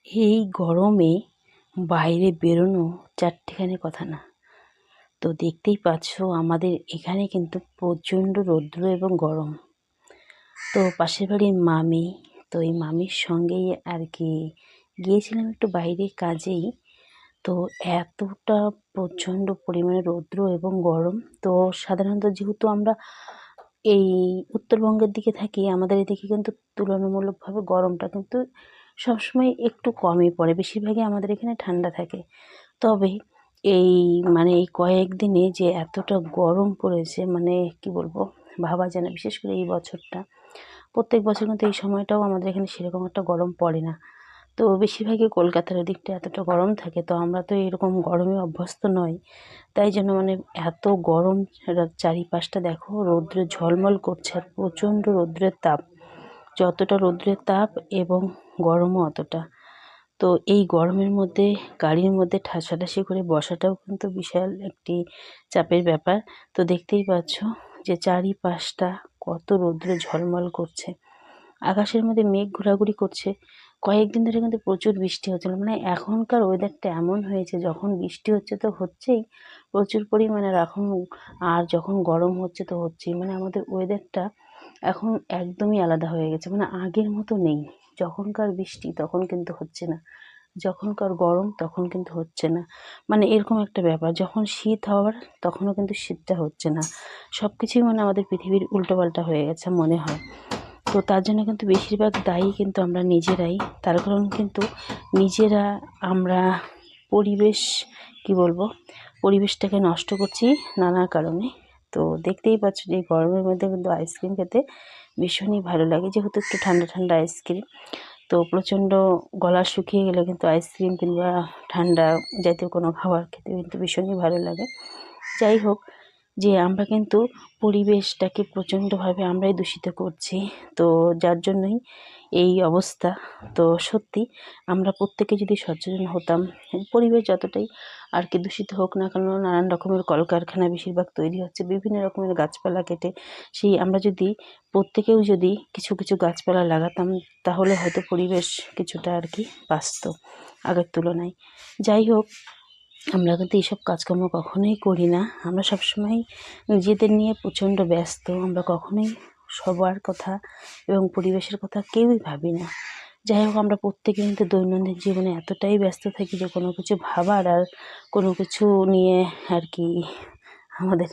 এই গরমে বাইরে বেরোনো চারটেখানি কথা না। তো দেখতেই পাচ্ছ আমাদের এখানে কিন্তু প্রচণ্ড রৌদ্র এবং গরম। তো পাশের বাড়ির মামি, তো এই মামির সঙ্গেই আর কি গিয়েছিলাম একটু বাইরে কাজেই। তো এতটা প্রচণ্ড পরিমাণে রৌদ্র এবং গরম। তো সাধারণত যেহেতু আমরা এই উত্তরবঙ্গের দিকে থাকি, আমাদের এদিকে কিন্তু তুলনামূলকভাবে গরমটা কিন্তু সবসময় একটু কমই পড়ে, বেশিরভাগই আমাদের এখানে ঠান্ডা থাকে। তবে এই এই কয়েকদিনে যে এতটা গরম পড়েছে, কি বলবো, ভাবা যায় না। বিশেষ করে এই বছরটা, প্রত্যেক বছর কিন্তু এই সময়টাও আমাদের এখানে সেরকম একটা গরম পড়ে না। তো বেশিরভাগই কলকাতার ওদিকটা এতটা গরম থাকে, তো আমরা তো এরকম গরমে অভ্যস্ত নই। তাই জন্য এত গরম, চারিপাশটা দেখো রৌদ্রে ঝলমল করছে, আর প্রচণ্ড রৌদ্রের তাপ। যতটা রৌদ্রের তাপ এবং গরমও অতটা। তো এই গরমের মধ্যে গাড়ির মধ্যে ঠাসাঠাসি করে বসাটাও কিন্তু বিশাল একটি চাপের ব্যাপার। তো দেখতেই পাচ্ছ যে চারিপাশটা কত রৌদ্রে ঝলমল করছে, আকাশের মধ্যে মেঘ ঘোরাঘুরি করছে। কয়েকদিন ধরে কিন্তু প্রচুর বৃষ্টি হচ্ছিল, এখনকার ওয়েদারটা এমন হয়েছে, যখন বৃষ্টি হচ্ছে তো হচ্ছেই প্রচুর পরিমাণে, আর যখন গরম হচ্ছে তো হচ্ছেই। আমাদের ওয়েদারটা এখন একদমই আলাদা হয়ে গেছে, আগের মতো নেই। যখনকার বৃষ্টি তখন কিন্তু হচ্ছে না, যখনকার গরম তখন কিন্তু হচ্ছে না। এরকম একটা ব্যাপার, যখন শীত হওয়ার তখনও কিন্তু শীতটা হচ্ছে না। সব কিছুই আমাদের পৃথিবীর উল্টোপাল্টা হয়ে গেছে মনে হয়। তো তার জন্য কিন্তু বেশিরভাগ দায়ী কিন্তু আমরা নিজেরাই। তার কারণ কিন্তু নিজেরা আমরা পরিবেশ, কি বলবো, পরিবেশটাকে নষ্ট করছি নানা কারণে। তো দেখতেই পাচ্ছ যে গরমের মধ্যে কিন্তু আইসক্রিম খেতে ভীষণই ভালো লাগে, যেহেতু একটু ঠান্ডা ঠান্ডা আইসক্রিম। তো প্রচণ্ড গলা শুকিয়ে গেলে কিন্তু আইসক্রিম কিংবা ঠান্ডা জাতীয় কোনো খাবার খেতে কিন্তু ভীষণই ভালো লাগে। যাই হোক, যে আমরা কিন্তু পরিবেশটাকে প্রচণ্ডভাবে আমরাই দূষিত করছি, তো যার জন্যই এই অবস্থা। তো সত্যি আমরা প্রত্যেকে যদি সচেতন হতাম, পরিবেশ যতটাই আর কি দূষিত হোক না কেন, নানান রকমের কলকারখানা বেশিরভাগ তৈরি হচ্ছে, বিভিন্ন রকমের গাছপালা কেটে, আমরা যদি প্রত্যেকেও যদি কিছু কিছু গাছপালা লাগাতাম, তাহলে হয়তো পরিবেশ কিছুটা আর কি বাঁচত আগের তুলনায়। যাই হোক, আমরা কিন্তু এইসব কাজকর্ম কখনোই করি না। আমরা সবসময় নিজেদের নিয়ে প্রচণ্ড ব্যস্ত, আমরা কখনোই সবার কথা এবং পরিবেশের কথা কেউই ভাবি না। যাই হোক, আমরা প্রত্যেকে কিন্তু দৈনন্দিন জীবনে এতটাই ব্যস্ত থাকি যে কোনো কিছু ভাবার আর কোনো কিছু নিয়ে আর কি আমাদের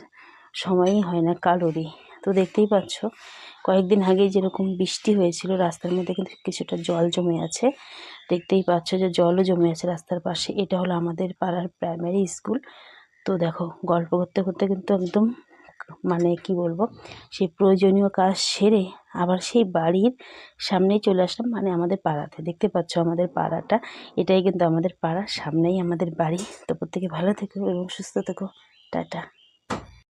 সময়ই হয় না কারোরই। তো দেখতেই পাচ্ছ কয়েকদিন আগেই যেরকম বৃষ্টি হয়েছিল, রাস্তার মধ্যে কিন্তু কিছুটা জল জমে আছে। দেখতেই পাচ্ছ যে জলও জমে আছে রাস্তার পাশে। এটা হলো আমাদের পাড়ার প্রাইমারি স্কুল। তো দেখো, গল্প করতে করতে কিন্তু একদম কি বলবো, সেই প্রয়োজনীয় কাজ সেরে আবার সেই বাড়ির সামনেই চলে আসলাম, আমাদের পাড়াতে। দেখতে পাচ্ছ আমাদের পাড়াটা, এটাই কিন্তু আমাদের পাড়ার সামনেই আমাদের বাড়ি। তো প্রত্যেকে ভালো থেকো এবং সুস্থ থেকো। টাটা।